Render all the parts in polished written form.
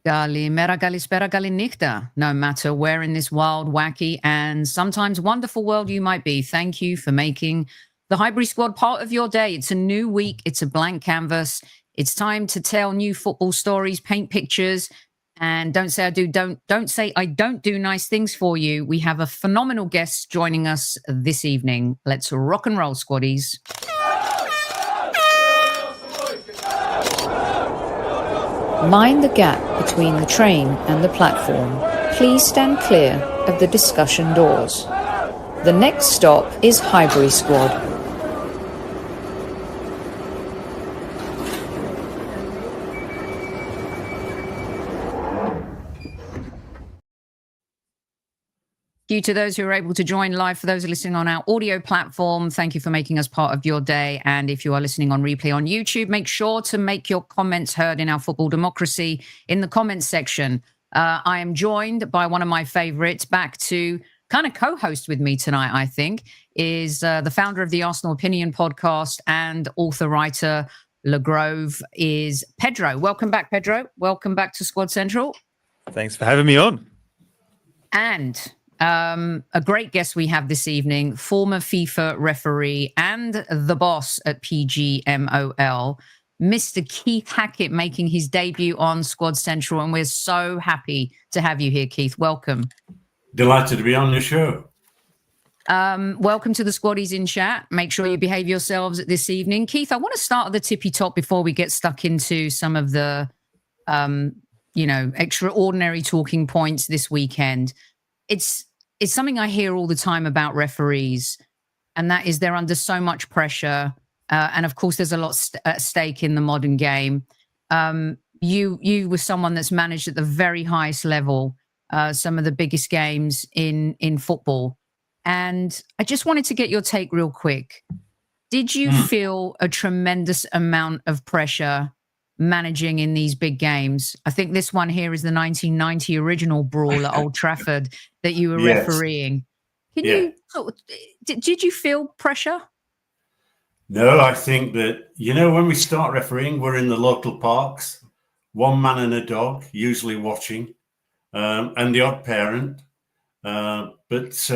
Kalimera, kalispera, kalinichta. No matter where in this wild, wacky, and sometimes wonderful world you might be, thank you for making the Highbury Squad part of your day. It's a new week. It's a blank canvas. It's time to tell new football stories, paint pictures, and don't say I don't do nice things for you. We have a phenomenal guest joining us this evening. Let's rock and roll, squaddies. Mind the gap between the train and the platform. Please stand clear of the discussion doors. The next stop is Highbury Squad. Thank you to those who are able to join live. For those who are listening on our audio platform, thank you for making us part of your day. And if you are listening on replay on YouTube, make sure to make your comments heard in our football democracy in the comments section. I am joined by one of my favorites, back to kind of co-host with me tonight, I think, is the founder of the Arsenal Opinion podcast and author-writer LEGROVE, is Pedro. Welcome back, Pedro. Welcome back to Squad Central. Thanks for having me on. And a great guest we have this evening, former FIFA referee and the boss at PGMOL, Mr. Keith Hackett, making his debut on Squad Central. And we're so happy to have you here, Keith. Welcome. Delighted to be on the show. Welcome to the squaddies in chat. Make sure you behave yourselves this evening. Keith, I want to start at the tippy top before we get stuck into some of the, extraordinary talking points this weekend. It's something I hear all the time about referees, and that is they're under so much pressure. And of course, there's a lot at stake in the modern game. You were someone that's managed at the very highest level some of the biggest games in football. And I just wanted to get your take real quick. Did you feel a tremendous amount of pressure managing in these big games? I think this one here is the 1990 original brawl at Old Trafford that you were refereeing. Did you feel pressure? No, I think that, when we start refereeing, we're in the local parks, one man and a dog, usually watching, and the odd parent. But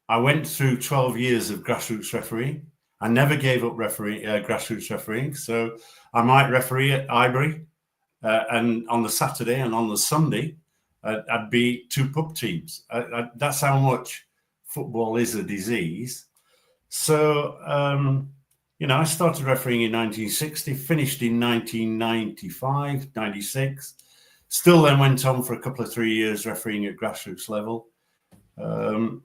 I went through 12 years of grassroots refereeing. I never gave up grassroots refereeing. So I might referee at Highbury, and on the Saturday and on the Sunday, I'd be two pub teams. That's how much football is a disease. So, I started refereeing in 1960, finished in 1995, 96. Still then went on for a couple of 3 years refereeing at grassroots level. And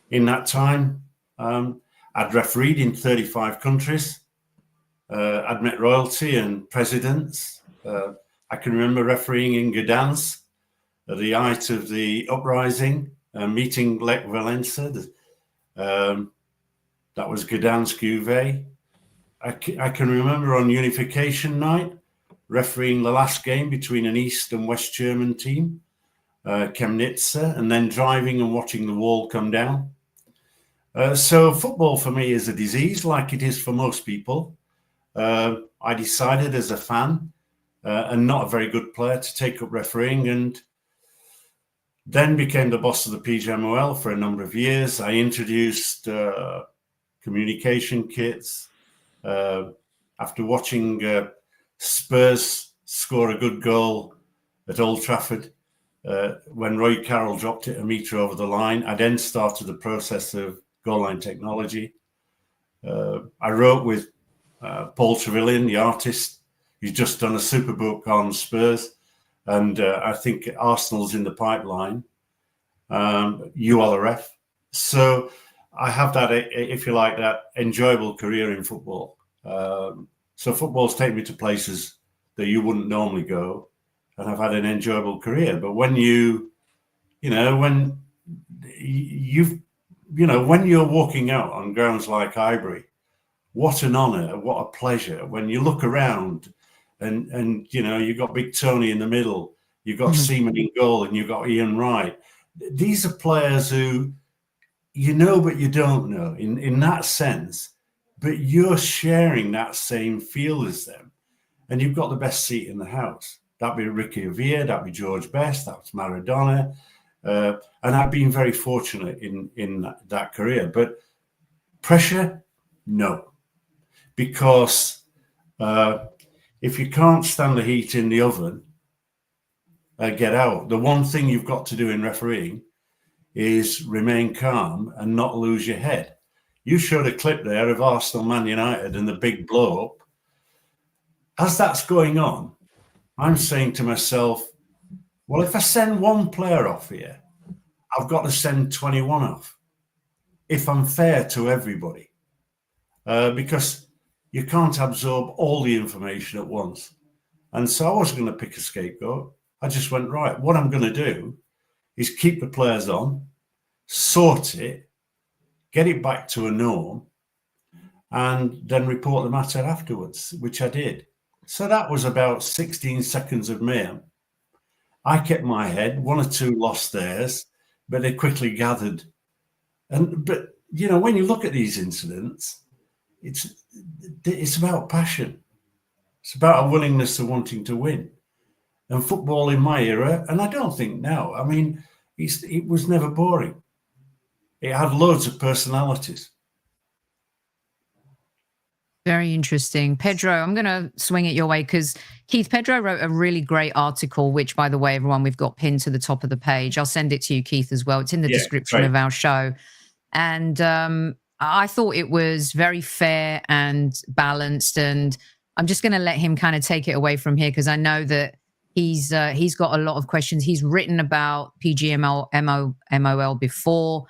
in that time, I'd refereed in 35 countries. I'd met royalty and presidents. I can remember refereeing in Gdansk at the height of the uprising, meeting Lech Walesa. That was Gdansk Juve. I can remember on Unification Night refereeing the last game between an East and West German team, Chemnitz, and then driving and watching the wall come down. So football for me is a disease, like it is for most people. I decided as a fan and not a very good player to take up refereeing, and then became the boss of the PGMOL for a number of years. I introduced communication kits. After watching Spurs score a good goal at Old Trafford, when Roy Carroll dropped it a metre over the line, I then started the process of goal line technology. I wrote with Paul Trevelyan, the artist. He's just done a super book on Spurs, and I think Arsenal's in the pipeline. You are the ref. So I have that, if you like, that enjoyable career in football. So football's taken me to places that you wouldn't normally go, and I've had an enjoyable career. But when when you're walking out on grounds like Highbury, what an honour, what a pleasure. When you look around and you've got Big Tony in the middle, you've got Seaman in goal, and you've got Ian Wright. These are players who but you don't know in that sense, but you're sharing that same feel as them, and you've got the best seat in the house. That'd be Ricky Avia, that'd be George Best, that was Maradona. And I've been very fortunate in that career. But pressure, no. Because if you can't stand the heat in the oven, get out. The one thing you've got to do in refereeing is remain calm and not lose your head. You showed a clip there of Arsenal Man United and the big blow up. As that's going on, I'm saying to myself, well, if I send one player off here, I've got to send 21 off if I'm fair to everybody, because you can't absorb all the information at once. And so I wasn't going to pick a scapegoat. I just went, right, what I'm going to do is keep the players on, sort it, get it back to a norm, and then report the matter afterwards, which I did. So that was about 16 seconds of mayhem. I kept my head, one or two lost theirs, but they quickly gathered. But you know, when you look at these incidents, it's about passion. It's about a willingness to wanting to win. And football in my era, and I don't think now, I mean, it was never boring. It had loads of personalities. Very interesting. Pedro, I'm going to swing it your way because Keith, Pedro wrote a really great article, which, by the way, everyone, we've got pinned to the top of the page. I'll send it to you, Keith, as well. It's in the description of our show. And I thought it was very fair and balanced. And I'm just going to let him kind of take it away from here because I know that he's got a lot of questions. He's written about PGMOL, MOL before.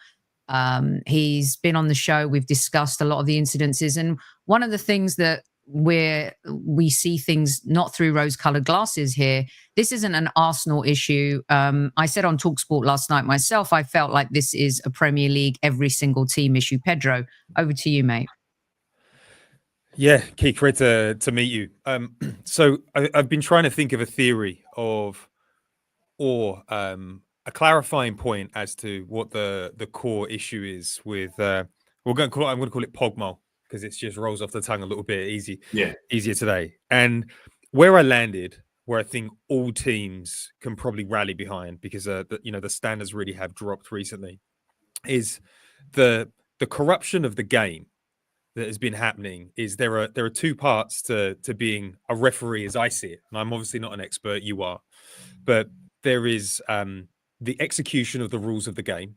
He's been on the show. We've discussed a lot of the incidences. And one of the things that we see things not through rose-colored glasses here, this isn't an Arsenal issue. I said on TalkSport last night myself, I felt like this is a Premier League, every single team issue. Pedro, over to you, mate. Yeah, Keith, great to meet you. So I've been trying to think of a theory of, or a clarifying point as to what the core issue is with. I'm going to call it PGMOL because it just rolls off the tongue a little bit easier today. And where I landed, where I think all teams can probably rally behind because the standards really have dropped recently, is the corruption of the game that has been happening. Is there are two parts to being a referee as I see it, and I'm obviously not an expert, you are, but there is the execution of the rules of the game.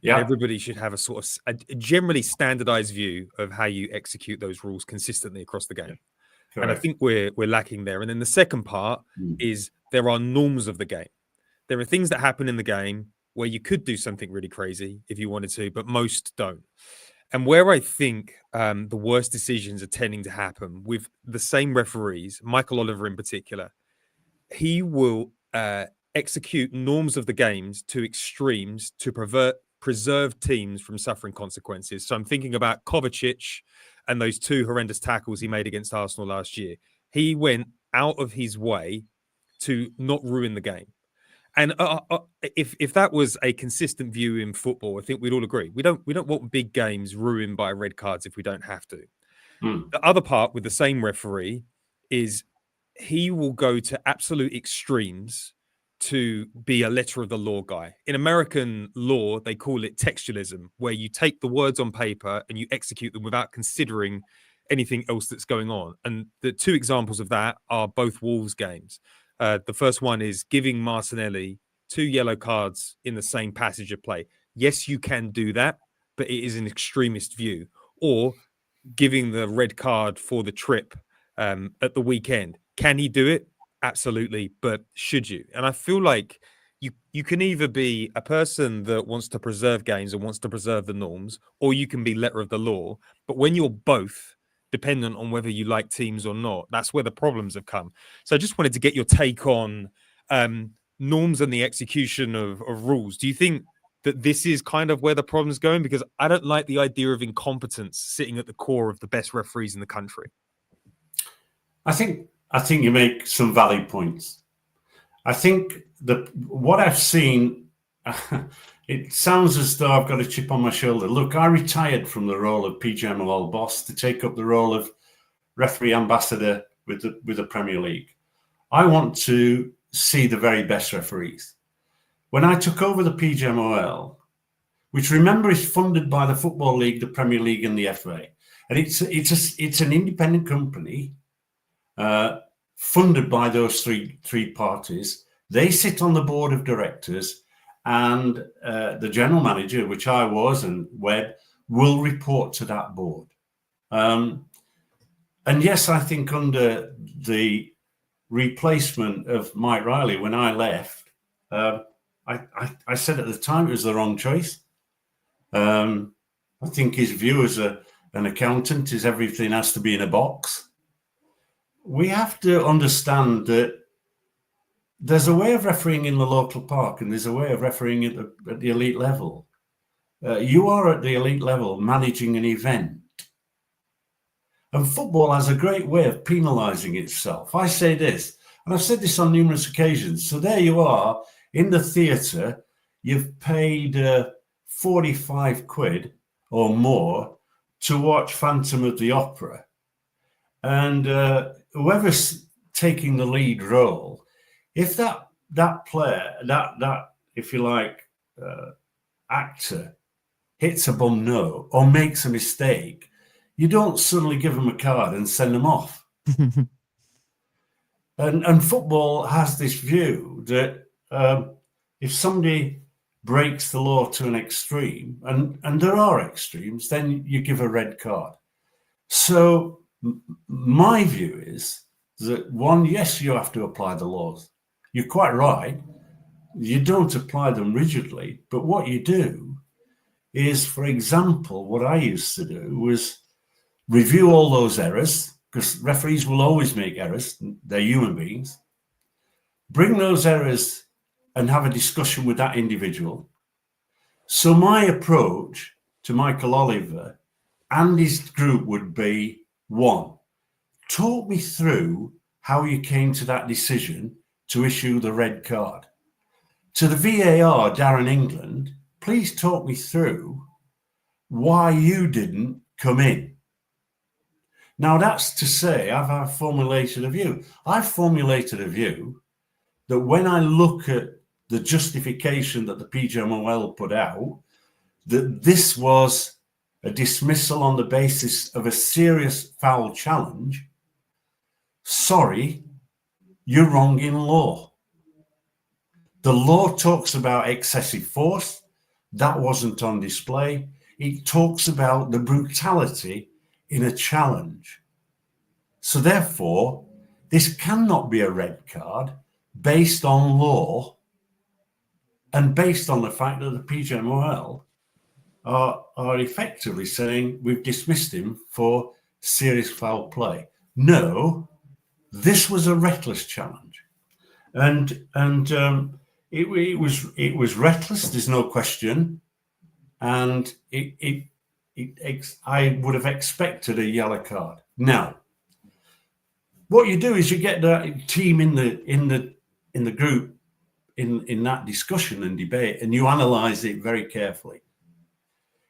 Yeah, everybody should have a sort of a generally standardized view of how you execute those rules consistently across the game. Correct. And I think we're lacking there. And then the second part is there are norms of the game. There are things that happen in the game where you could do something really crazy if you wanted to, but most don't. And where I think the worst decisions are tending to happen with the same referees, Michael Oliver in particular, he will execute norms of the games to extremes to preserve teams from suffering consequences. So I'm thinking about Kovacic and those two horrendous tackles he made against Arsenal last year. He went out of his way to not ruin the game. And if that was a consistent view in football, I think we'd all agree. We don't want big games ruined by red cards if we don't have to. The other part with the same referee is he will go to absolute extremes to be a letter of the law guy. In American law, they call it textualism, where you take the words on paper and you execute them without considering anything else that's going on. And the two examples of that are both Wolves games. The first one is giving Martinelli 2 yellow cards in the same passage of play. Yes, you can do that, but it is an extremist view. Or giving the red card for the trip at the weekend. Can he do it? Absolutely, but should you? And I feel like you can either be a person that wants to preserve games and wants to preserve the norms, or you can be letter of the law. But when you're both, dependent on whether you like teams or not, that's where the problems have come. So I just wanted to get your take on norms and the execution of rules. Do you think that this is kind of where the problem's going? Because I don't like the idea of incompetence sitting at the core of the best referees in the country. I think you make some valid points. I think what I've seen, it sounds as though I've got a chip on my shoulder. Look, I retired from the role of PGMOL boss to take up the role of referee ambassador with the Premier League. I want to see the very best referees. When I took over the PGMOL, which remember is funded by the Football League, the Premier League, and the FA, and it's an independent company funded by those three parties. They sit on the board of directors, and the general manager, which I was, and Webb, will report to that board. And yes, I think under the replacement of Mike Riley, when I left, I said at the time it was the wrong choice. I think his view as an accountant is everything has to be in a box. We have to understand that there's a way of refereeing in the local park, and there's a way of refereeing at the elite level. You are at the elite level managing an event. And football has a great way of penalising itself. I say this, and I've said this on numerous occasions. So there you are in the theatre, you've paid 45 quid or more to watch Phantom of the Opera. And whoever's taking the lead role, if that player, that if you like, actor hits a bum note or makes a mistake, you don't suddenly give them a card and send them off. and football has this view that if somebody breaks the law to an extreme, and there are extremes, then you give a red card. So my view is that, one, yes, you have to apply the laws. You're quite right. You don't apply them rigidly, but what you do is, for example, what I used to do was review all those errors, because referees will always make errors. They're human beings. Bring those errors and have a discussion with that individual. So my approach to Michael Oliver and his group would be, one, talk me through how you came to that decision to issue the red card. To the VAR, Darren England, please talk me through why you didn't come in. Now, that's to say I've formulated a view. I've formulated a view that when I look at the justification that the PGMOL put out, that this was a dismissal on the basis of a serious foul challenge, sorry, you're wrong in law. The law talks about excessive force. That wasn't on display. It talks about the brutality in a challenge. So therefore, this cannot be a red card based on law and based on the fact that the PGMOL are effectively saying we've dismissed him for serious foul play. No, this was a reckless challenge, and it was reckless. There's no question, and I would have expected a yellow card. Now, what you do is you get the team in the group in that discussion and debate, and you analyse it very carefully.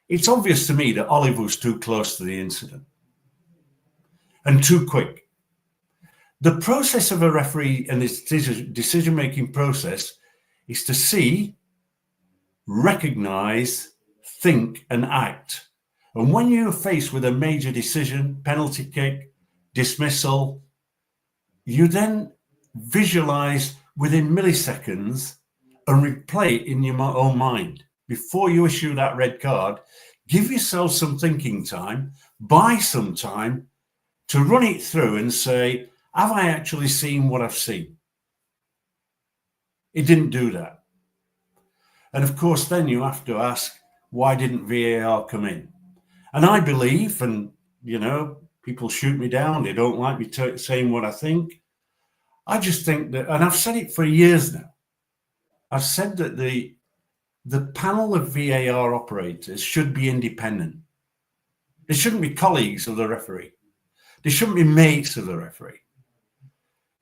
It's obvious to me that Oliver was too close to the incident and too quick. The process of a referee and his decision-making process is to see, recognise, think and act. And when you're faced with a major decision, penalty kick, dismissal, you then visualise within milliseconds and replay it in your own mind. Before you issue that red card, give yourself some thinking time, buy some time to run it through and say, have I actually seen what I've seen? It didn't do that. And of course, then you have to ask, why didn't VAR come in? And I believe, and people shoot me down, they don't like me saying what I think. I just think that, and I've said it for years now, I've said that the panel of VAR operators should be independent. They shouldn't be colleagues of the referee. They shouldn't be mates of the referee,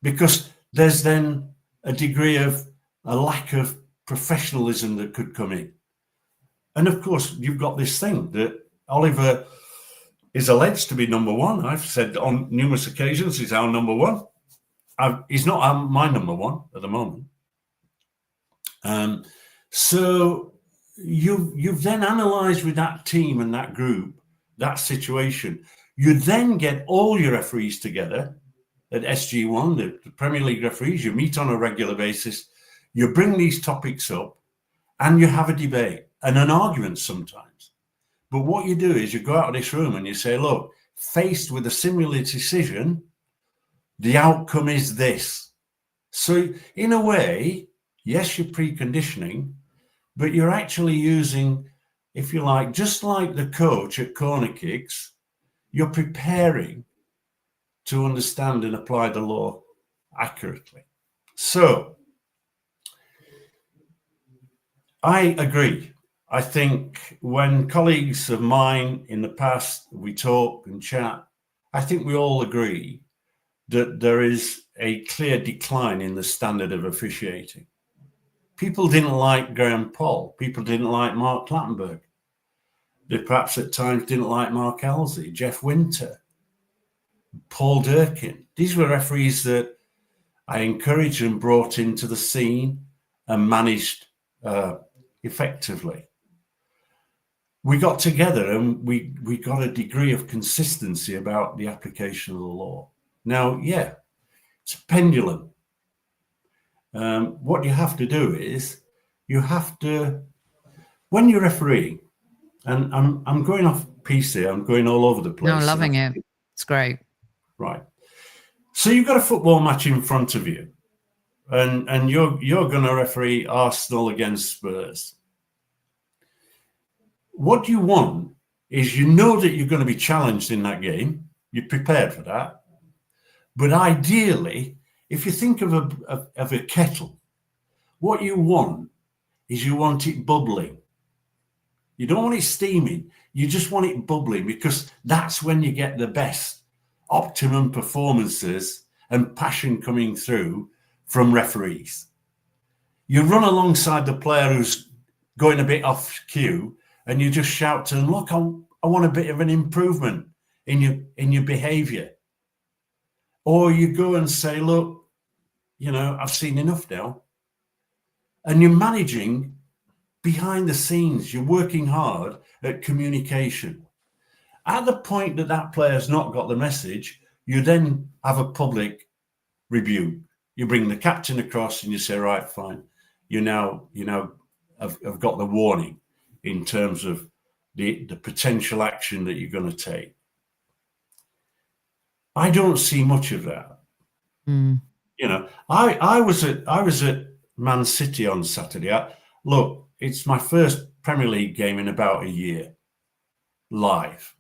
because there's then a degree of a lack of professionalism that could come in. And of course, you've got this thing that Oliver is alleged to be number one. I've said on numerous occasions he's our number one. he's not my number one at the moment. So you've then analysed with that team and that group that situation. You then get all your referees together at SG1, the Premier League referees. You meet on a regular basis. You bring these topics up, and you have a debate and an argument sometimes. But what you do is you go out of this room and you say, look, faced with a similar decision, the outcome is this. So in a way, yes, you're preconditioning, but you're actually using, if you like, just like the coach at corner kicks, you're preparing to understand and apply the law accurately. So I agree. I think when colleagues of mine in the past, we talk and chat, I think we all agree that there is a clear decline in the standard of officiating. People didn't like Graham Poll. People didn't like Mark Clattenburg. They perhaps at times didn't like Mark Halsey, Jeff Winter, Paul Durkin. These were referees that I encouraged and brought into the scene and managed effectively. We got together and we got a degree of consistency about the application of the law. Now, yeah, it's a pendulum. What you have to do is you have to, when you're refereeing, and I'm going off piece here, I'm going all over the place. No, I'm loving it. It's great. Right. So you've got a football match in front of you, and you're going to referee Arsenal against Spurs. What you want is, you know that you're going to be challenged in that game. You're prepared for that. But ideally, if you think of a kettle, what you want is you want it bubbling. You don't want it steaming. You just want it bubbling, because that's when you get the best optimum performances and passion coming through from referees. You run alongside the player who's going a bit off cue, and you just shout to them, look, I want a bit of an improvement in your behaviour. Or you go and say, look, I've seen enough now. And you're managing behind the scenes. You're working hard at communication. At the point that player's not got the message, you then have a public review. You bring the captain across and you say, right, fine. You now have got the warning in terms of the potential action that you're going to take. I don't see much of that. I was at Man City on Saturday. Look, it's my first Premier League game in about a year, live.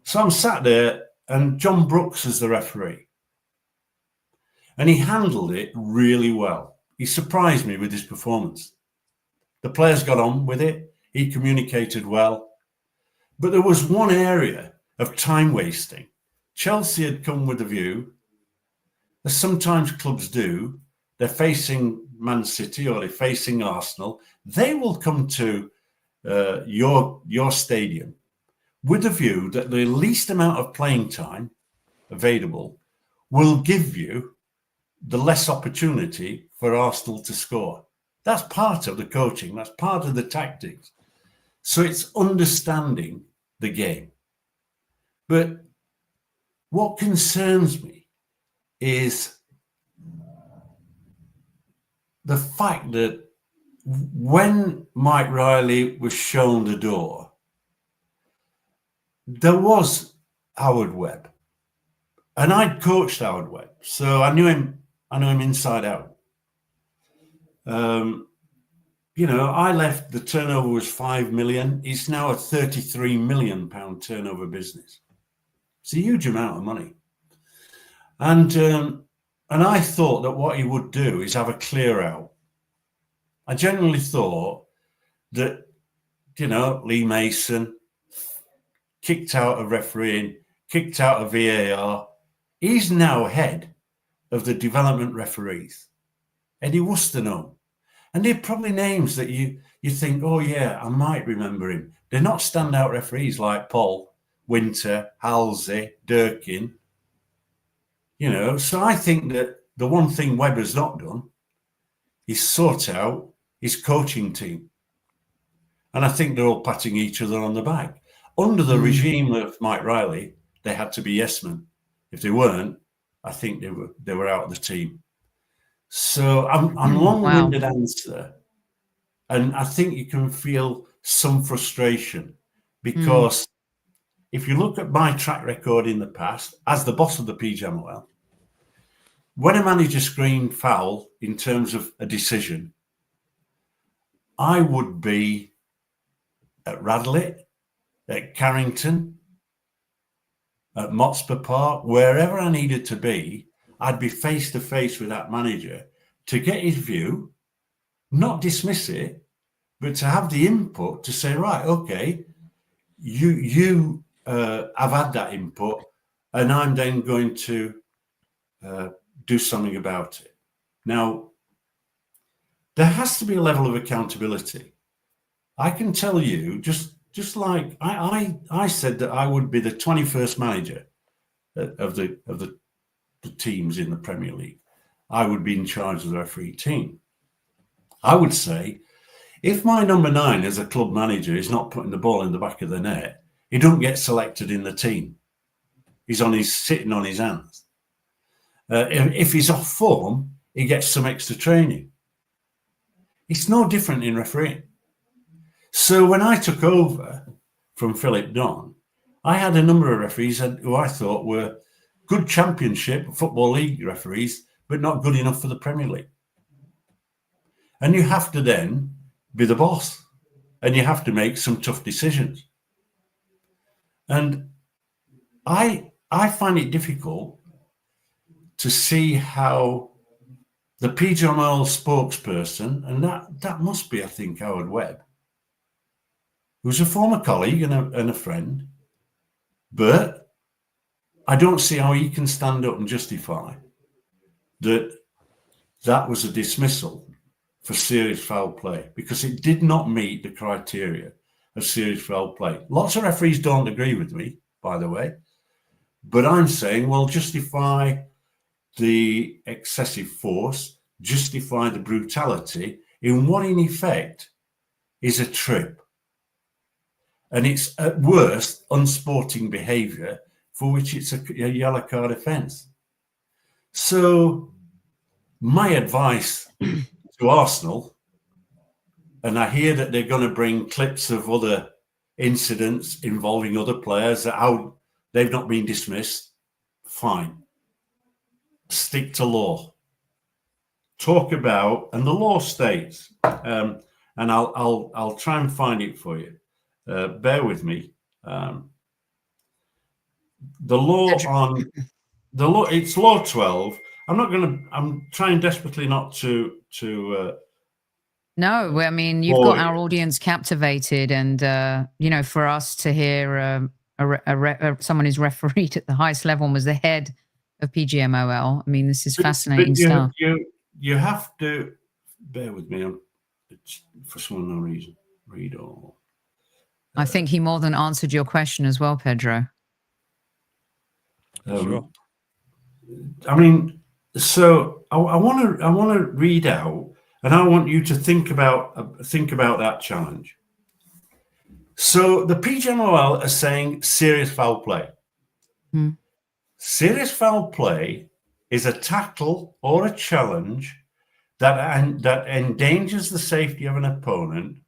So I'm sat there, and John Brooks is the referee, and he handled it really well. He surprised me with his performance. The players got on with it. He communicated well, but there was one area of time wasting. Chelsea had come with a view, as sometimes clubs do. They're facing Man City or they're facing Arsenal. They will come to your stadium with a view that the least amount of playing time available will give you the less opportunity for Arsenal to score. That's part of the coaching. That's part of the tactics. So it's understanding the game. But what concerns me is the fact that when Mike Riley was shown the door, there was Howard Webb, and I'd coached Howard Webb, so I knew him inside out. I left, the turnover was 5 million. It's now a 33 million pound turnover business. It's a huge amount of money. And I thought that what he would do is have a clear out. I genuinely thought that, Lee Mason, kicked out of refereeing, kicked out of VAR. He's now head of the development referees, Eddie Wosterno. And they're probably names that you think, oh yeah, I might remember him. They're not standout referees like Paul, Winter, Halsey, Durkin. So I think that the one thing Webber's not done is sort out his coaching team. And I think they're all patting each other on the back. Under the regime of Mike Riley, they had to be yes men. If they weren't, I think they were out of the team. So I'm long-winded answer. And I think you can feel some frustration because if you look at my track record in the past, as the boss of the PGMOL, when a manager screamed foul in terms of a decision, I would be at Radlett, at Carrington, at Motspur Park, wherever I needed to be, I'd be face to face with that manager to get his view, not dismiss it, but to have the input to say, right, okay, you have had that input, and I'm then going to do something about it. Now, there has to be a level of accountability. I can tell you, just like I said that I would be the 21st manager of the teams in the Premier League. I would be in charge of the referee team. I would say, if my number 9 as a club manager is not putting the ball in the back of the net, he don't get selected in the team. He's sitting on his hands. If he's off form, he gets some extra training. It's no different in refereeing. So when I took over from Philip Don, I had a number of referees who I thought were good Championship Football League referees, but not good enough for the Premier League. And you have to then be the boss, and you have to make some tough decisions. And I find it difficult to see how the PGMOL spokesperson, and that must be, I think, Howard Webb, who's a former colleague and a friend, but I don't see how he can stand up and justify that was a dismissal for serious foul play, because it did not meet the criteria of serious foul play. Lots of referees don't agree with me, by the way, but I'm saying, well, justify the excessive force, justify the brutality in what in effect is a trip. And it's at worst unsporting behaviour for which it's a yellow card offence. So my advice to Arsenal, and I hear that they're going to bring clips of other incidents involving other players, that how they've not been dismissed, fine. Stick to law. Talk about, and the law states, and I'll try and find it for you. Bear with me. The law it's law 12. I'm trying desperately not to No, I mean, you've got our audience captivated, and for us to hear someone who's refereed at the highest level and was the head of PGMOL. I mean, this is fascinating stuff. You have to bear with me. For some unknown reason, read all. I think he more than answered your question as well, Pedro. Sure. I mean, so I want to read out, and I want you to think about that challenge. So the PGMOL are saying serious foul play. Serious foul play is a tackle or a challenge that endangers the safety of an opponent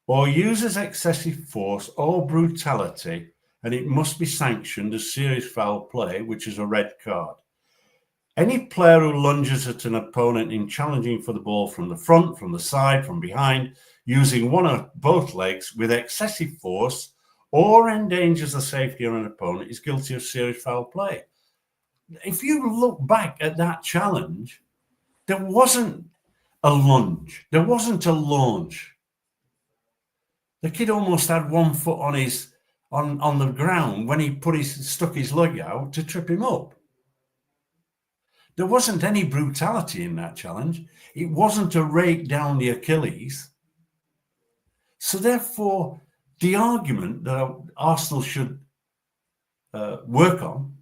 or uses excessive force or brutality, and it must be sanctioned as serious foul play, which is a red card. Any player who lunges at an opponent in challenging for the ball from the front, from the side, from behind, using one or both legs with excessive force or endangers the safety of an opponent is guilty of serious foul play. If you look back at that challenge, there wasn't a lunge. There wasn't a launch. The kid almost had 1 foot on the ground when he stuck his leg out to trip him up. There wasn't any brutality in that challenge. It wasn't a rake down the Achilles. So therefore, the argument that Arsenal should work on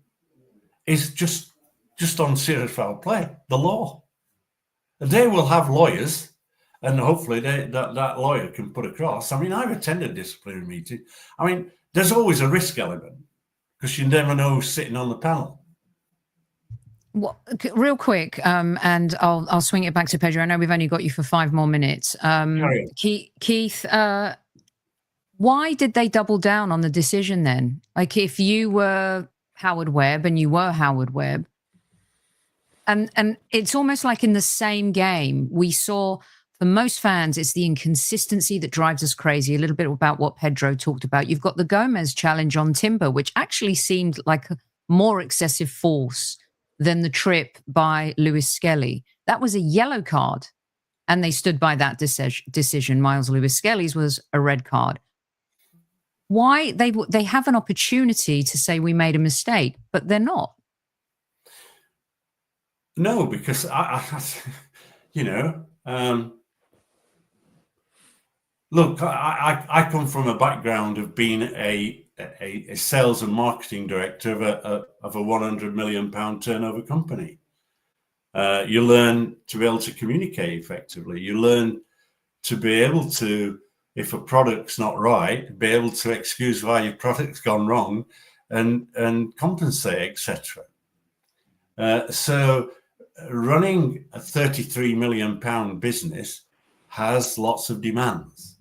is just just on serious foul play, the law. And they will have lawyers, and hopefully that lawyer can put across. I mean, I've attended disciplinary meetings. I mean, there's always a risk element because you never know who's sitting on the panel. Well, real quick, and I'll swing it back to Pedro. I know we've only got you for 5 more minutes. Keith, why did they double down on the decision then? Like, if you were Howard Webb and you were Howard Webb, and it's almost like in the same game, we saw, for most fans, it's the inconsistency that drives us crazy. A little bit about what Pedro talked about. You've got the Gomez challenge on Timber, which actually seemed like a more excessive force than the trip by Lewis Skelly. That was a yellow card, and they stood by that decision. Miles Lewis Skelly's was a red card. Why? They have an opportunity to say we made a mistake, but they're not. No, because look, I come from a background of being a sales and marketing director of a 100 million pound turnover company. You learn to be able to communicate effectively. You learn to be able to, if a product's not right, be able to excuse why your product's gone wrong and compensate, etc. So running a 33 million pound business has lots of demands.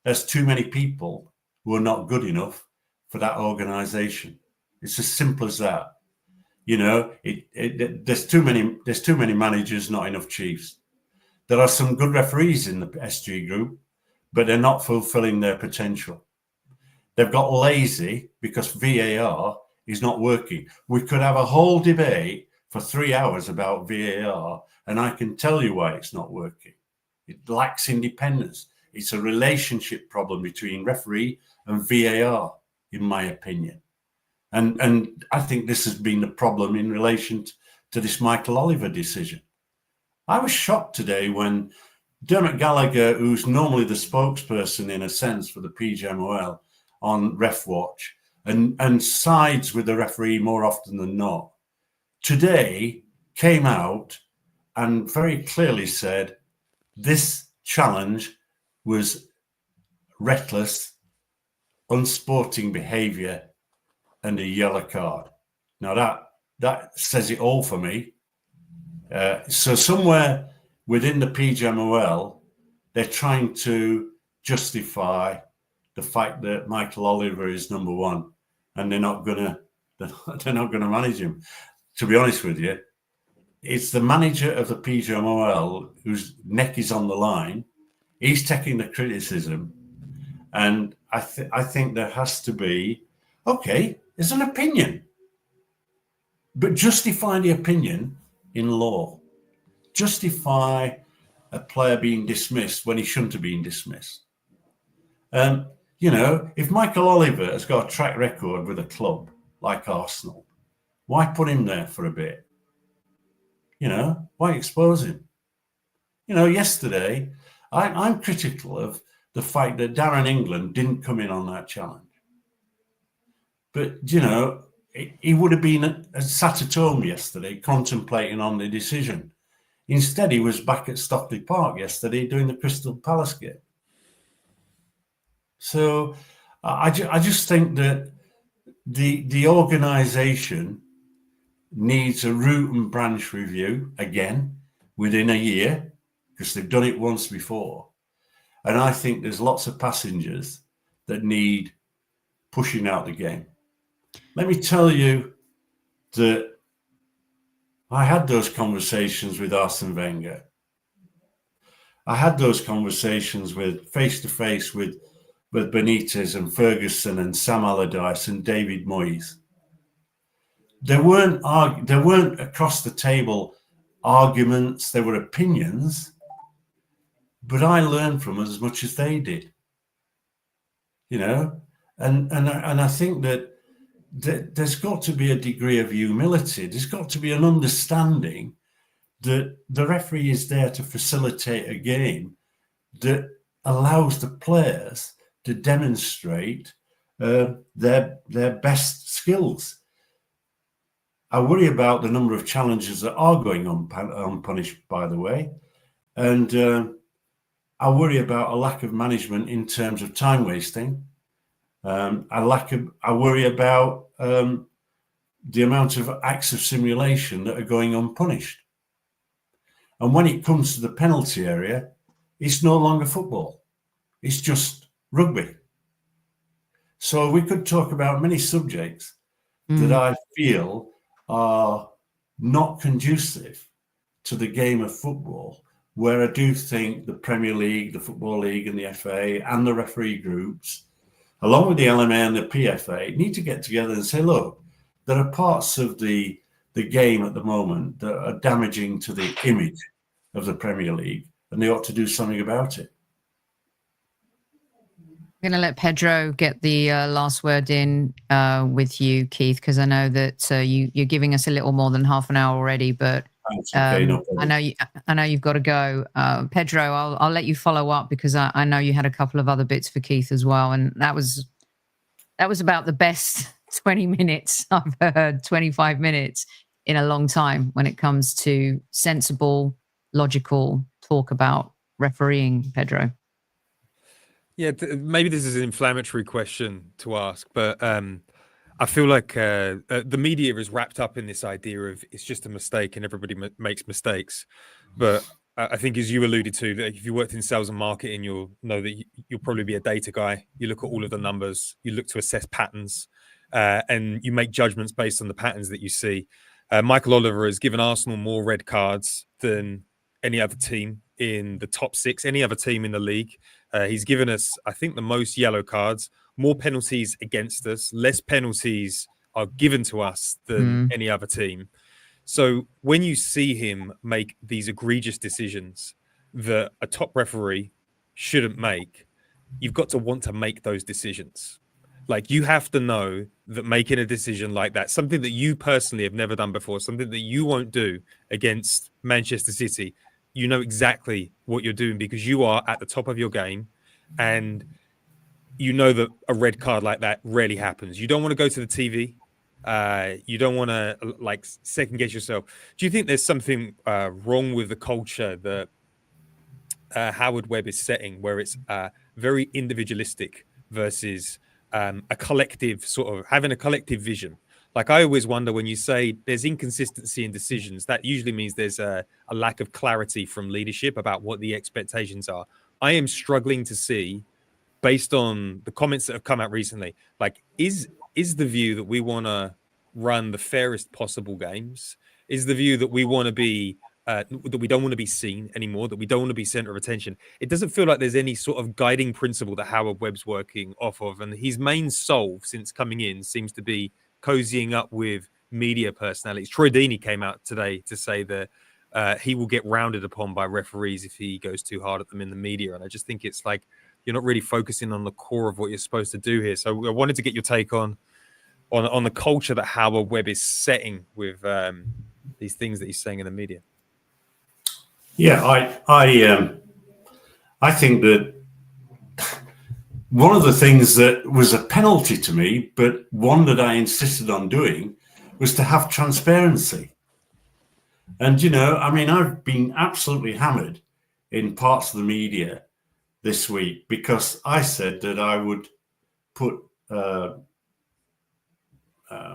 There's too many people who are not good enough for that organization. It's as simple as that. There's too many managers, not enough chiefs. There are some good referees in the SG group, but they're not fulfilling their potential. They've got lazy because VAR is not working. We could have a whole debate for 3 hours about VAR, and I can tell you why it's not working. It lacks independence. It's a relationship problem between referee and VAR, in my opinion. And I think this has been the problem in relation to this Michael Oliver decision. I was shocked today when Dermot Gallagher, who's normally the spokesperson in a sense for the PGMOL on Ref Watch and sides with the referee more often than not, today came out and very clearly said this challenge was reckless, unsporting behaviour and a yellow card. Now that says it all for me. So somewhere within the PGMOL, they're trying to justify the fact that Michael Oliver is number one, and they're not gonna manage him. To be honest with you, it's the manager of the PGMOL whose neck is on the line. He's taking the criticism, and I think there has to be, okay, there's an opinion, but justify the opinion in law. Justify a player being dismissed when he shouldn't have been dismissed. If Michael Oliver has got a track record with a club like Arsenal, why put him there for a bit? Why expose him? Yesterday, I'm critical of the fact that Darren England didn't come in on that challenge. But, he would have been sat at home yesterday contemplating on the decision. Instead, he was back at Stockley Park yesterday doing the Crystal Palace game. So I just think that the organisation needs a root and branch review again within a year, because they've done it once before. And I think there's lots of passengers that need pushing out the game. Let me tell you that I had those conversations with Arsene Wenger. I had those conversations face-to-face with Benitez and Ferguson and Sam Allardyce and David Moyes. There weren't across the table arguments, there were opinions, but I learned from as much as they did. And I think that there's got to be a degree of humility. There's got to be an understanding that the referee is there to facilitate a game that allows the players to demonstrate their best skills. I worry about the number of challenges that are going unpunished, by the way. And I worry about a lack of management in terms of time wasting. I worry about the amount of acts of simulation that are going unpunished. And when it comes to the penalty area, it's no longer football. It's just rugby. So we could talk about many subjects that I feel are not conducive to the game of football, where I do think the Premier League, the Football League and the FA and the referee groups, along with the LMA and the PFA, need to get together and say, look, there are parts of the game at the moment that are damaging to the image of the Premier League, and they ought to do something about it. I'm going to let Pedro get the last word in with you, Keith, because I know that you're giving us a little more than half an hour already, but okay, no I know you've got to go. Pedro, I'll let you follow up, because I know you had a couple of other bits for Keith as well, and that was about the best 20 minutes I've heard, 25 minutes in a long time when it comes to sensible, logical talk about refereeing, Pedro. Yeah, maybe this is an inflammatory question to ask, but I feel like the media is wrapped up in this idea of it's just a mistake and everybody makes mistakes. But I think, as you alluded to, that if you worked in sales and marketing, you'll know that you'll probably be a data guy. You look at all of the numbers, you look to assess patterns, and you make judgments based on the patterns that you see. Michael Oliver has given Arsenal more red cards than any other team in the top 6, any other team in the league. He's given us, I think, the most yellow cards, more penalties against us, less penalties are given to us than any other team. So when you see him make these egregious decisions that a top referee shouldn't make, you've got to want to make those decisions. Like, you have to know that making a decision like that, something that you personally have never done before, something that you won't do against Manchester City, you know exactly what you're doing because you are at the top of your game, and you know that a red card like that rarely happens. You don't want to go to the TV. You don't want to like second guess yourself. Do you think there's something wrong with the culture that Howard Webb is setting, where it's very individualistic versus a collective, sort of having a collective vision? Like, I always wonder, when you say there's inconsistency in decisions, that usually means there's a lack of clarity from leadership about what the expectations are. I am struggling to see, based on the comments that have come out recently, like, is the view that we want to run the fairest possible games? Is the view that we want to be that we don't want to be seen anymore, that we don't want to be center of attention? It doesn't feel like there's any sort of guiding principle that Howard Webb's working off of, and his main solve since coming in seems to be cozying up with media personalities. Troy Deeney came out today to say that he will get rounded upon by referees if he goes too hard at them in the media, and I just think it's like, you're not really focusing on the core of what you're supposed to do here. So I wanted to get your take on the culture that Howard Webb is setting with these things that he's saying in the media. Yeah, I think that one of the things that was a penalty to me, but one that I insisted on doing, was to have transparency. And, you know, I mean, I've been absolutely hammered in parts of the media this week because I said that I would put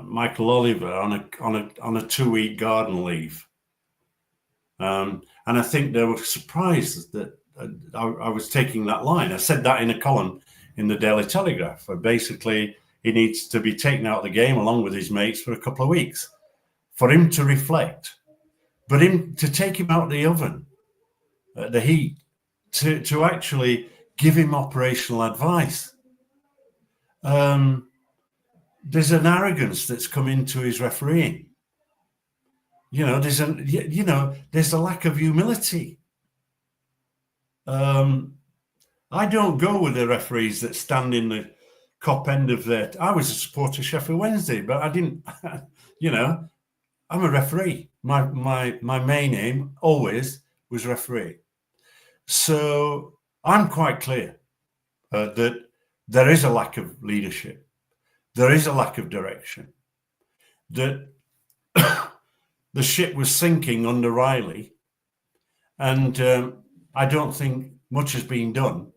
Michael Oliver on a 2-week garden leave, and I think they were surprised that I was taking that line. I said that in a column in the Daily Telegraph, where basically he needs to be taken out of the game along with his mates for a couple of weeks for him to reflect, but to take him out of the oven, the heat, to actually give him operational advice. There's an arrogance that's come into his refereeing. You know, there's a lack of humility. I don't go with the referees that stand in the cop end of their. I was a supporter of Sheffield Wednesday, but I didn't. You know, I'm a referee. My main aim always was referee. So I'm quite clear that there is a lack of leadership. There is a lack of direction. That the ship was sinking under Riley, and I don't think much has been done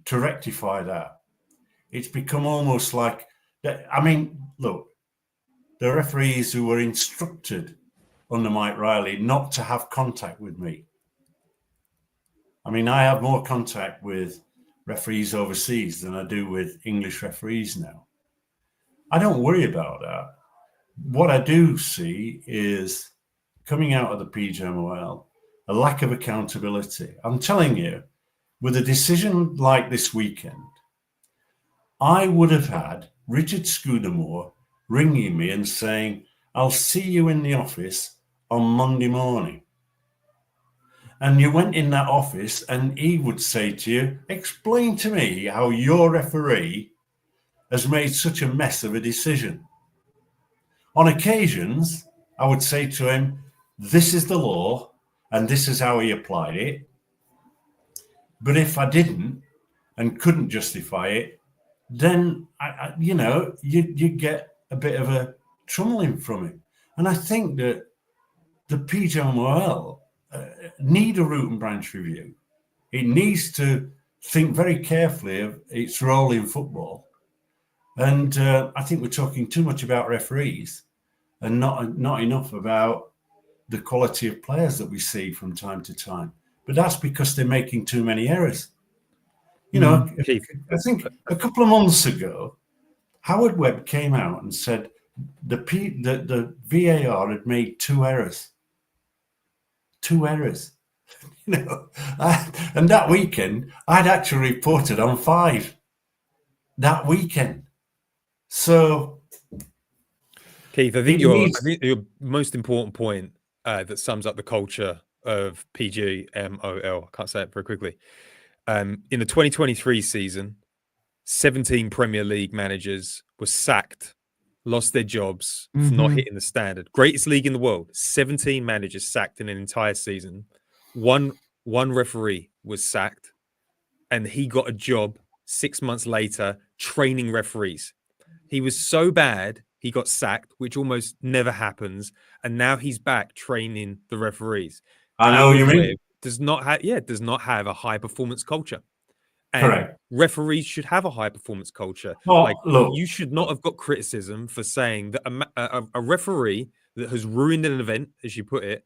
to rectify that. It's become almost like that. I mean, look, the referees who were instructed under Mike Riley not to have contact with me. I mean, I have more contact with referees overseas than I do with English referees now. I don't worry about that. What I do see is coming out of the PGMOL, a lack of accountability. I'm telling you, with a decision like this weekend, I would have had Richard Scudamore ringing me and saying, I'll see you in the office on Monday morning. And you went in that office and he would say to you, explain to me how your referee has made such a mess of a decision. On occasions, I would say to him, this is the law and this is how he applied it. But if I didn't and couldn't justify it, then, you get a bit of a trummeling from him. And I think that the PGMOL need a root and branch review. It needs to think very carefully of its role in football. And I think we're talking too much about referees and not enough about the quality of players that we see from time to time. But that's because they're making too many errors. I think a couple of months ago, Howard Webb came out and said the VAR had made 2 errors. 2 errors. And that weekend, I'd actually reported on 5 that weekend. So, Keith, I think your most important point that sums up the culture of PGMOL, I can't say it very quickly. In the 2023 season, 17 Premier League managers were sacked, lost their jobs for not hitting the standard. Greatest league in the world, 17 managers sacked in an entire season. One referee was sacked, and he got a job 6 months later training referees. He was so bad, he got sacked, which almost never happens, and now he's back training the referees. I know what you mean. Does not have a high performance culture. And correct. Referees should have a high performance culture. Well, look, you should not have got criticism for saying that a referee that has ruined an event, as you put it,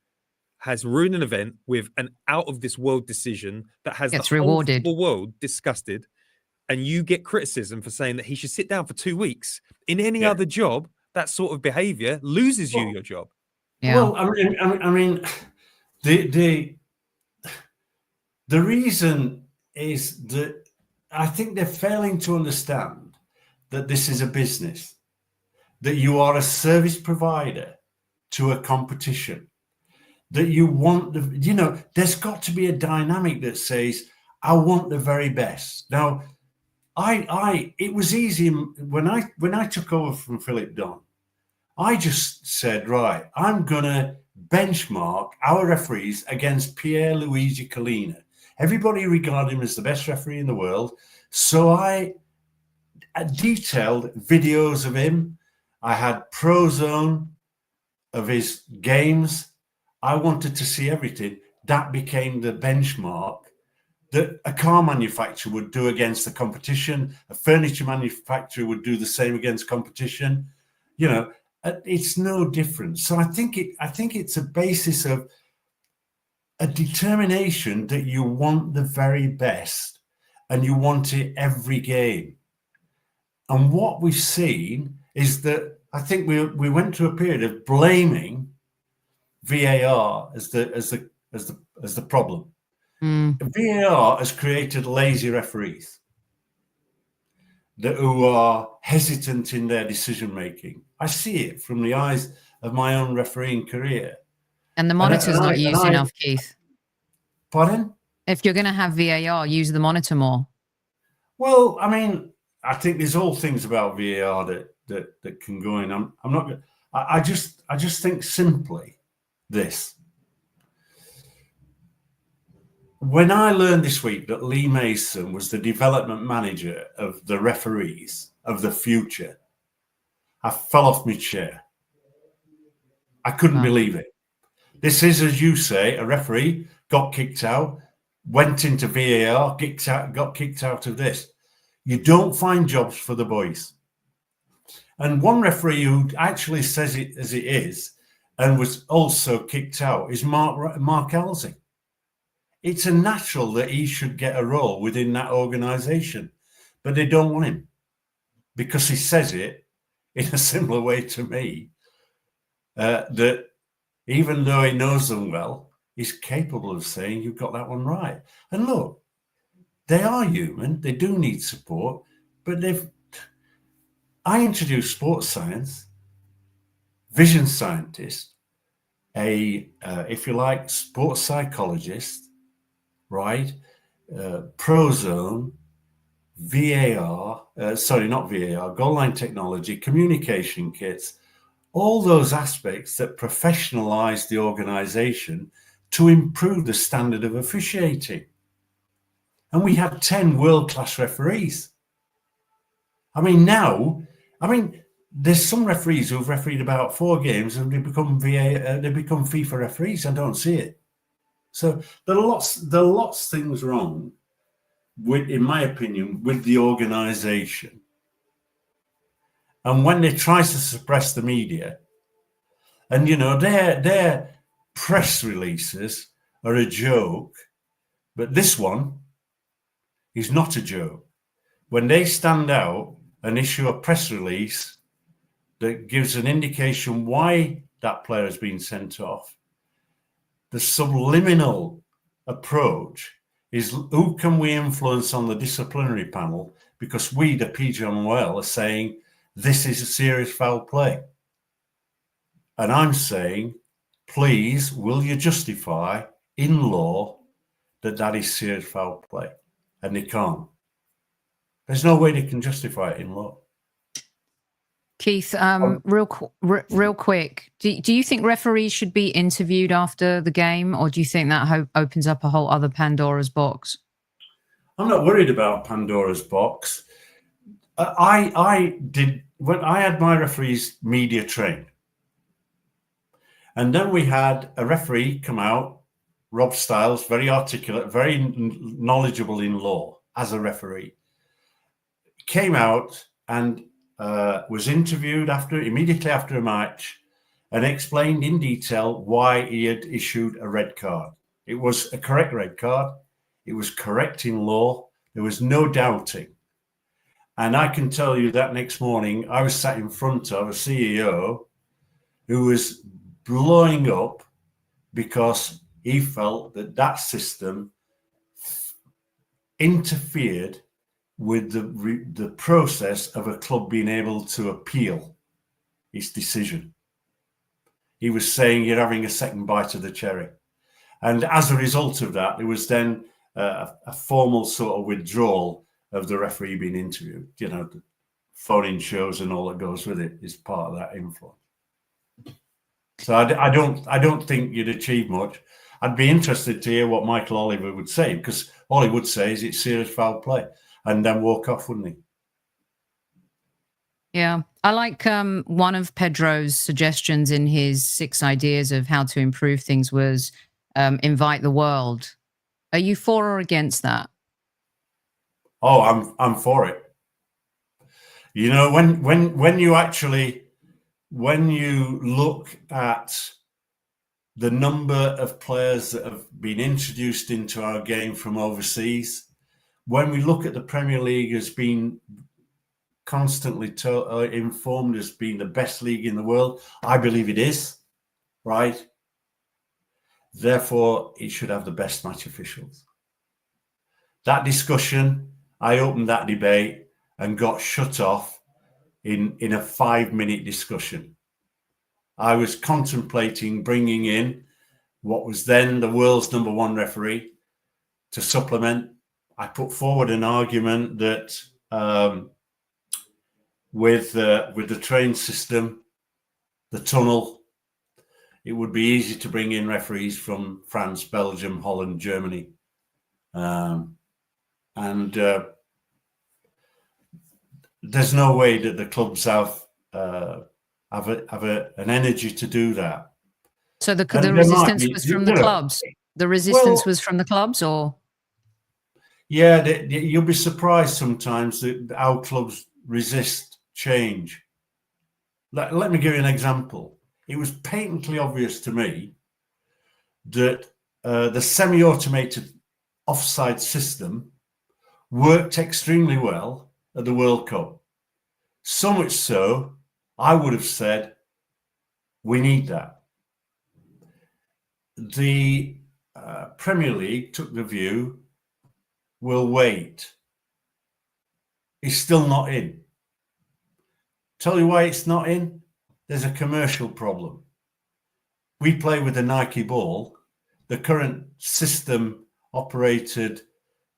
has ruined an event with an out of this world decision that has the whole football world disgusted, and you get criticism for saying that he should sit down for 2 weeks. In any other job, that sort of behavior loses you your job. Yeah. Well, I mean, the reason is that I think they're failing to understand that this is a business, that you are a service provider to a competition, that you want there's got to be a dynamic that says, I want the very best. Now, it was easy when I took over from Philip Dunn. I just said, right, I'm going to benchmark our referees against Pierluigi Collina. Everybody regarded him as the best referee in the world. So I detailed videos of him. I had Prozone of his games. I wanted to see everything. That became the benchmark that a car manufacturer would do against the competition. A furniture manufacturer would do the same against competition. It's no different. So I think it's a basis of a determination that you want the very best and you want it every game. And what we've seen is that I think we went through a period of blaming VAR as the problem. VAR has created lazy referees who are hesitant in their decision making. I see it from the eyes of my own refereeing career. And the monitor's not used enough, Keith. Pardon? If you're going to have VAR, use the monitor more. Well, I mean, I think there's all things about VAR that can go in. I'm not. I just think simply this. When I learned this week that Lee Mason was the development manager of the referees of the future, I fell off my chair. I couldn't Wow. believe it. This is, as you say, a referee got kicked out, went into VAR, got kicked out of this. You don't find jobs for the boys. And one referee who actually says it as it is and was also kicked out is Mark Halsey. It's a natural that he should get a role within that organisation, but they don't want him because he says it in a similar way to me, that even though he knows them well, he's capable of saying, you've got that one right. And look, they are human. They do need support, but I introduced sports science, vision scientist, if you like, sports psychologist, right? Prozone, VAR, not VAR, goal line technology, communication kits, all those aspects that professionalize the organization to improve the standard of officiating. And we had 10 world-class referees. There's some referees who've refereed about 4 games and they become FIFA referees. I don't see it. So there are lots of things wrong with, in my opinion, with the organization. And when they try to suppress the media, and their press releases are a joke, but this one is not a joke. When they stand out and issue a press release that gives an indication why that player has been sent off, the subliminal approach is, who can we influence on the disciplinary panel? Because we, the PGMOL, are saying this is a serious foul play. And I'm saying, please, will you justify in law that is serious foul play? And they can't. There's no way they can justify it in law. Keith, real quick, do you think referees should be interviewed after the game, or do you think that opens up a whole other Pandora's box? I'm not worried about Pandora's box. I did, when I had my referees media trained, and then we had a referee come out, Rob Stiles, very articulate, very knowledgeable in law as a referee, came out and was interviewed immediately after a match and explained in detail why he had issued a red card. It was a correct red card. It was correct in law. There was no doubting. And I can tell you that next morning, I was sat in front of a CEO who was blowing up because he felt that system interfered with the process of a club being able to appeal its decision. He was saying you're having a second bite of the cherry. And as a result of that, there was then a formal sort of withdrawal of the referee being interviewed. The phone-in shows and all that goes with it is part of that influence. So I don't think you'd achieve much. I'd be interested to hear what Michael Oliver would say, because all he would say is it's serious foul play and then walk off, wouldn't he? Yeah. I like one of Pedro's suggestions in his 6 ideas of how to improve things was invite the world. Are you for or against that? Oh, I'm for it. When you look at the number of players that have been introduced into our game from overseas, when we look at the Premier League as being constantly informed as being the best league in the world, I believe it is, right? Therefore, it should have the best match officials. That discussion, I opened that debate and got shut off in a 5-minute discussion. I was contemplating bringing in what was then the world's #1 referee to supplement. I put forward an argument that with the train system, the tunnel, it would be easy to bring in referees from France, Belgium, Holland, Germany, and there's no way that the clubs have an energy to do that. So the And resistance was from the clubs. The resistance was from the clubs, or yeah, you'll be surprised sometimes that our clubs resist change. Let me give you an example. It was patently obvious to me that the semi-automated offside system worked extremely well at the World Cup. So much so, I would have said, we need that. The Premier League took the view, we'll wait. It's still not in. Tell you why it's not in? There's a commercial problem. We play with a Nike ball. The current system operated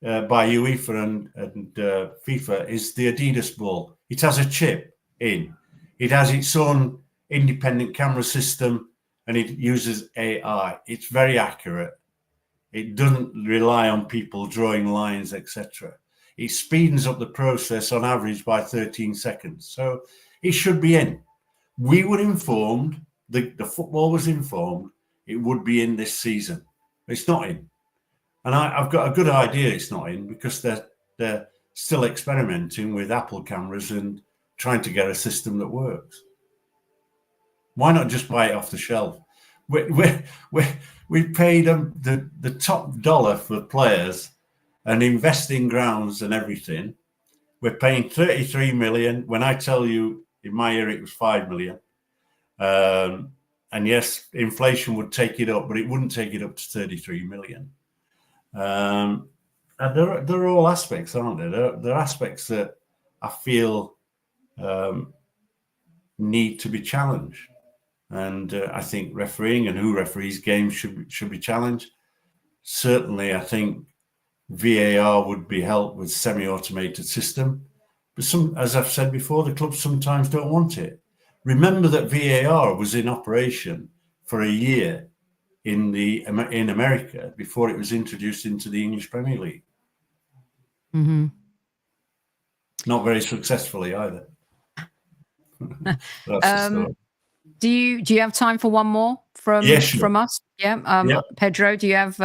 by UEFA and FIFA is the Adidas ball. It has a chip in. It has its own independent camera system and it uses AI. It's very accurate. It doesn't rely on people drawing lines, etc. It speeds up the process on average by 13 seconds. So it should be in. We were informed, the football was informed, it would be in this season. It's not in. And I've got a good idea it's not in because they're still experimenting with Apple cameras and trying to get a system that works. Why not just buy it off the shelf? We paid them the top dollar for players and invest in grounds and everything. We're paying 33 million. When I tell you in my year it was 5 million. And yes, inflation would take it up, but it wouldn't take it up to 33 million. And there are all aspects, aren't there? There are aspects that I feel need to be challenged. And I think refereeing and who referees games should be challenged. Certainly, I think VAR would be helped with semi-automated system. But as I've said before, the clubs sometimes don't want it. Remember that VAR was in operation for a year in America before it was introduced into the English Premier League. Mm-hmm. Not very successfully either. That's the story. Do you have time for one more from us? Yeah. Pedro, do you have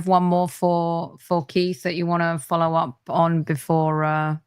one more for Keith that you want to follow up on before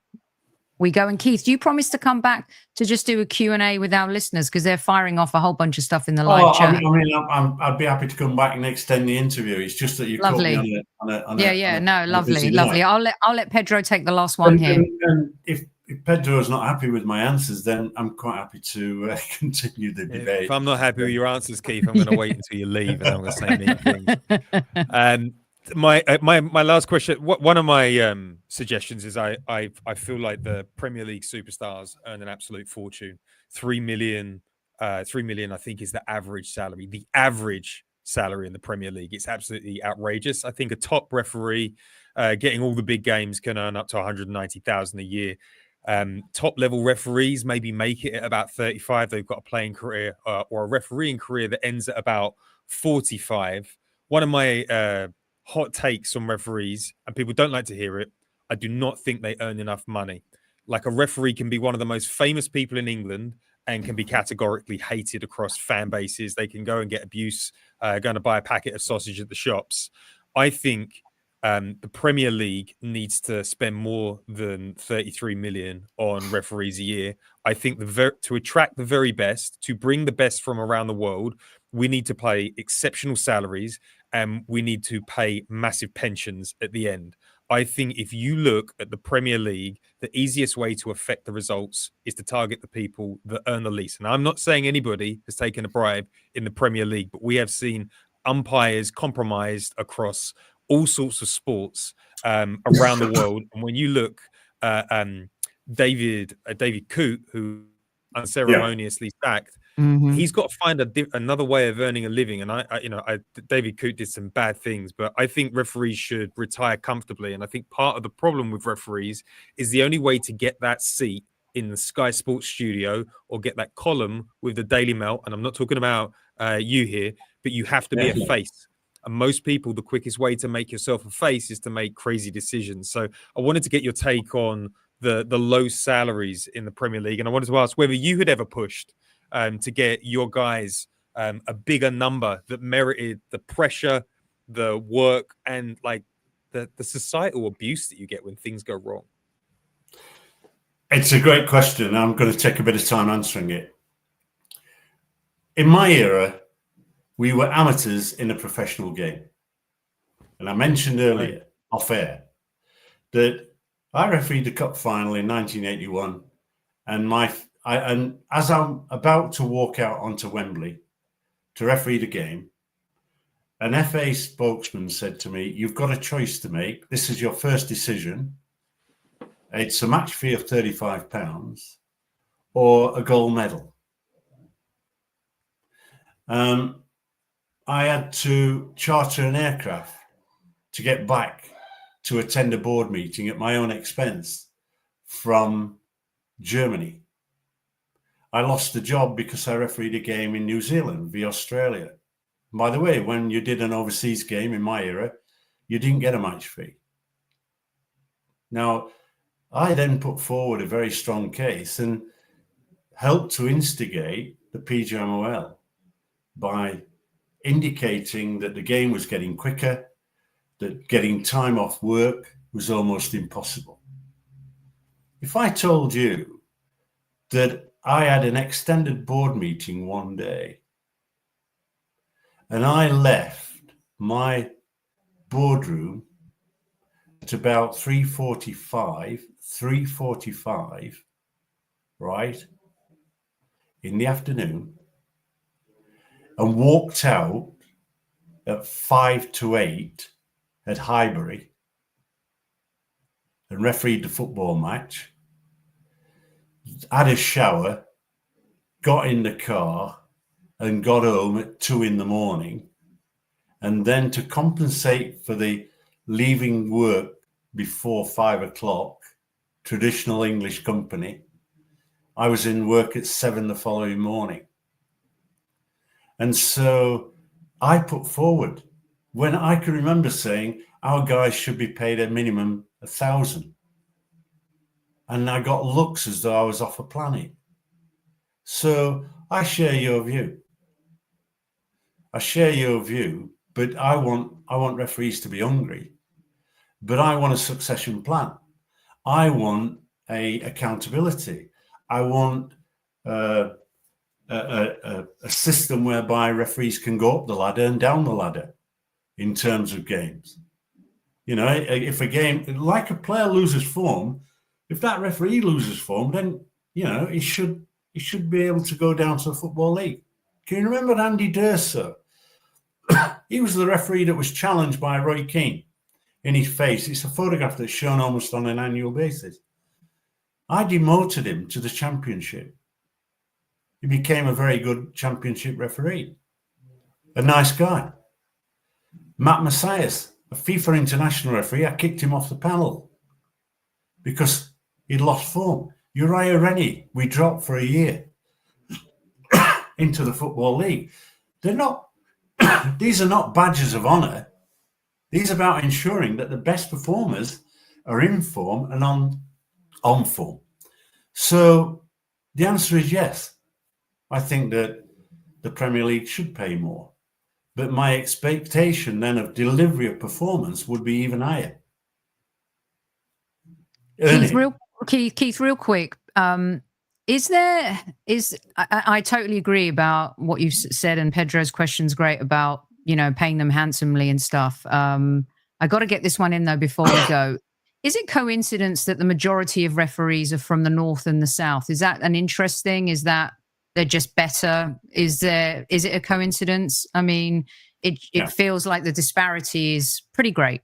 we go? And Keith, do you promise to come back to just do a Q&A with our listeners because they're firing off a whole bunch of stuff in the live chat? I'd be happy to come back and extend the interview. It's just that you caught me on a lovely. I'll let Pedro take the last one here. And if Pedro is not happy with my answers, then I'm quite happy to continue the debate. If I'm not happy with your answers, Keith, I'm going to wait until you leave and I'm going to say mean things. My last question. One of my suggestions is I feel like the Premier League superstars earn an absolute fortune. 3 million, I think, is the average salary. The average salary in the Premier League. It's absolutely outrageous. I think a top referee getting all the big games can earn up to 190,000 a year. Top level referees maybe make it at about 35. They've got a playing career or a refereeing career that ends at about 45. One of my hot takes on referees, and people don't like to hear it, I do not think they earn enough money. Like, a referee can be one of the most famous people in England and can be categorically hated across fan bases. They can go and get abuse, going to buy a packet of sausage at the shops. I think the Premier League needs to spend more than 33 million on referees a year. I think to attract the very best, to bring the best from around the world, we need to pay exceptional salaries and we need to pay massive pensions at the end. I think if you look at the Premier League, the easiest way to affect the results is to target the people that earn the least. And I'm not saying anybody has taken a bribe in the Premier League, but we have seen umpires compromised across all sorts of sports around the world. And when you look at David Coote, who unceremoniously sacked, he's got to find another way of earning a living. And David Coote did some bad things, but I think referees should retire comfortably. And I think part of the problem with referees is the only way to get that seat in the Sky Sports studio or get that column with the Daily Mail. And I'm not talking about you here, but you have to be a face. And most people, the quickest way to make yourself a face is to make crazy decisions. So I wanted to get your take on the low salaries in the Premier League. And I wanted to ask whether you had ever pushed to get your guys a bigger number that merited the pressure, the work, and like the societal abuse that you get when things go wrong? It's a great question. I'm going to take a bit of time answering it. In my era, we were amateurs in a professional game. And I mentioned earlier, off air, that I refereed the cup final in 1981. And as I'm about to walk out onto Wembley to referee the game, an FA spokesman said to me, "You've got a choice to make. This is your first decision. It's a match fee of £35 or a gold medal." I had to charter an aircraft to get back to attend a board meeting at my own expense from Germany. I lost the job because I refereed a game in New Zealand via Australia. And by the way, when you did an overseas game in my era, you didn't get a match fee. Now, I then put forward a very strong case and helped to instigate the PGMOL by indicating that the game was getting quicker, that getting time off work was almost impossible. If I told you that I had an extended board meeting one day and I left my boardroom at about 3:45, right, in the afternoon, and walked out at 5 to 8 at Highbury and refereed the football match, had a shower, got in the car and got home at 2 in the morning, and then to compensate for the leaving work before 5 o'clock, traditional English company, I was in work at 7 the following morning. And so I put forward, when I can remember saying our guys should be paid a minimum 1,000. And I got looks as though I was off a planet. So I share your view. But I want referees to be hungry. But I want a succession plan. I want accountability. I want a system whereby referees can go up the ladder and down the ladder in terms of games. You know, if a game, like a player loses form, if that referee loses form, then, you know, he should be able to go down to the Football League. Can you remember Andy Durso? He was the referee that was challenged by Roy Keane in his face. It's a photograph that's shown almost on an annual basis. I demoted him to the Championship. He became a very good Championship referee. A nice guy. Matt Messias, a FIFA international referee, I kicked him off the panel because he'd lost form. Uriah Rennie, we dropped for a year into the Football League. They're not, these are not badges of honour. These are about ensuring that the best performers are in form and on form. So the answer is yes. I think that the Premier League should pay more. But my expectation then of delivery of performance would be even higher. Keith, real quick. I totally agree about what you've said, and Pedro's question's great about, you know, paying them handsomely and stuff. I got to get this one in though before we go. Is it coincidence that the majority of referees are from the north and the south? Is that an interest thing? Is that they're just better? Is it a coincidence? I mean, it feels like the disparity is pretty great.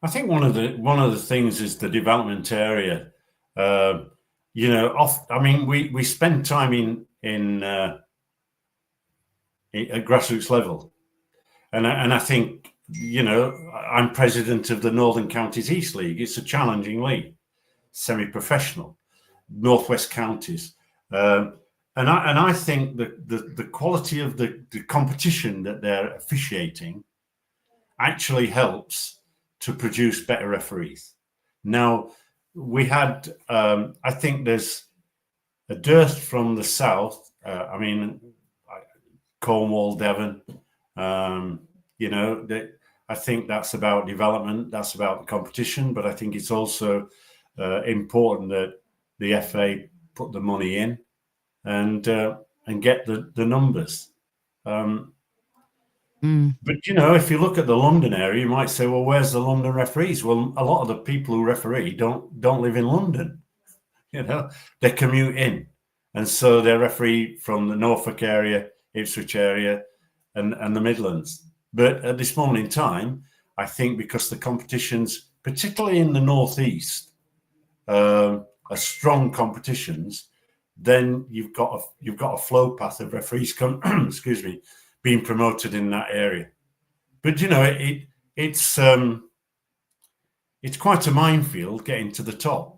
I think one of the things is the development area. You know, we spend time at grassroots level, and I think, you know, I'm president of the Northern Counties East League. It's a challenging league, semi-professional, Northwest Counties, and I think that the quality of the competition that they're officiating actually helps to produce better referees. Now, we had, I think there's a dearth from the south. I mean, Cornwall, Devon. You know, I think that's about development, that's about competition, but I think it's also important that the FA put the money in and get the numbers. But, you know, if you look at the London area, you might say, well, where's the London referees? Well, a lot of the people who referee don't live in London. You know, they commute in. And so they referee from the Norfolk area, Ipswich area, and the Midlands. But at this moment in time, I think because the competitions, particularly in the Northeast, are strong competitions, then you've got a flow path of referees excuse me, being promoted in that area. But, you know, it's quite a minefield getting to the top.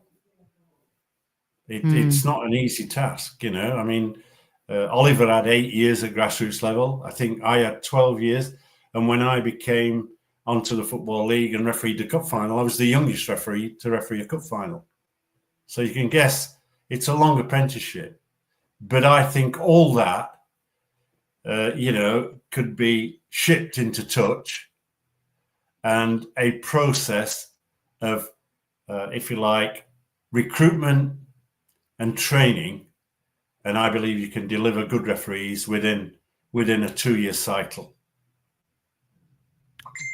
It's not an easy task, you know. I mean, Oliver had 8 years at grassroots level. I think I had 12 years. And when I became onto the Football League and refereed the cup final, I was the youngest referee to referee a cup final. So you can guess it's a long apprenticeship. But I think all that, you know, could be shipped into touch and a process of, if you like, recruitment and training. And I believe you can deliver good referees within a 2-year cycle.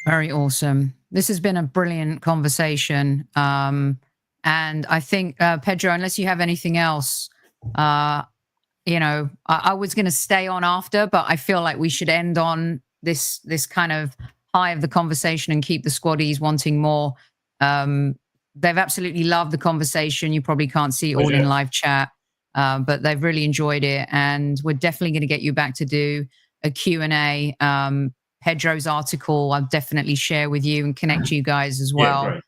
Very awesome. This has been a brilliant conversation. And I think, Pedro, unless you have anything else, you know, I was going to stay on after, but I feel like we should end on this kind of high of the conversation and keep the squaddies wanting more. They've absolutely loved the conversation. You probably can't see it all in live chat, but they've really enjoyed it. And we're definitely going to get you back to do a Q&A. Pedro's article I'll definitely share with you and connect you guys as well.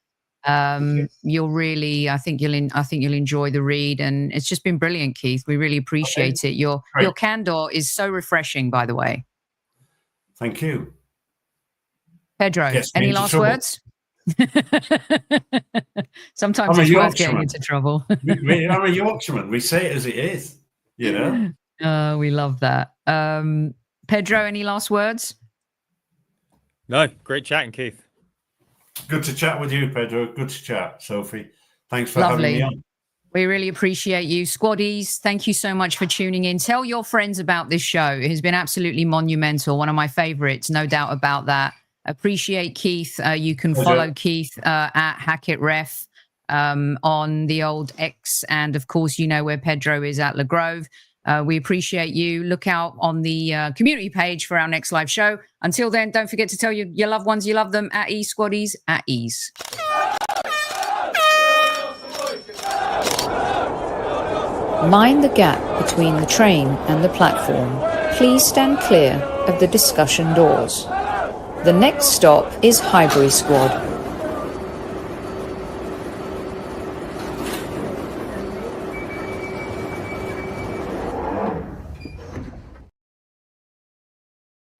Yeah, you'll really, I think you'll enjoy the read, and it's just been brilliant, Keith. We really appreciate it. Your candor is so refreshing, by the way. Thank you, Pedro. Any last words? Sometimes it's worth getting into trouble. I'm a Yorkshireman. We say it as it is, you know. We love that. Pedro, any last words? No, great chatting, Keith. Good to chat with you, Pedro. Good to chat, Sophie. Thanks for having me on. We really appreciate you. Squaddies, thank you so much for tuning in. Tell your friends about this show. It has been absolutely monumental. One of my favorites, no doubt about that. Appreciate Keith. You can follow Keith at Hackett Ref on the old X. And of course, you know where Pedro is at LEGROVE. We appreciate you. Look out on the community page for our next live show. Until then, don't forget to tell your loved ones you love them. At ease, squaddies, at ease. Mind the gap between the train and the platform. Please stand clear of the discussion doors. The next stop is Highbury Squad.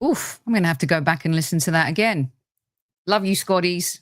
Oof, I'm going to have to go back and listen to that again. Love you, squaddies.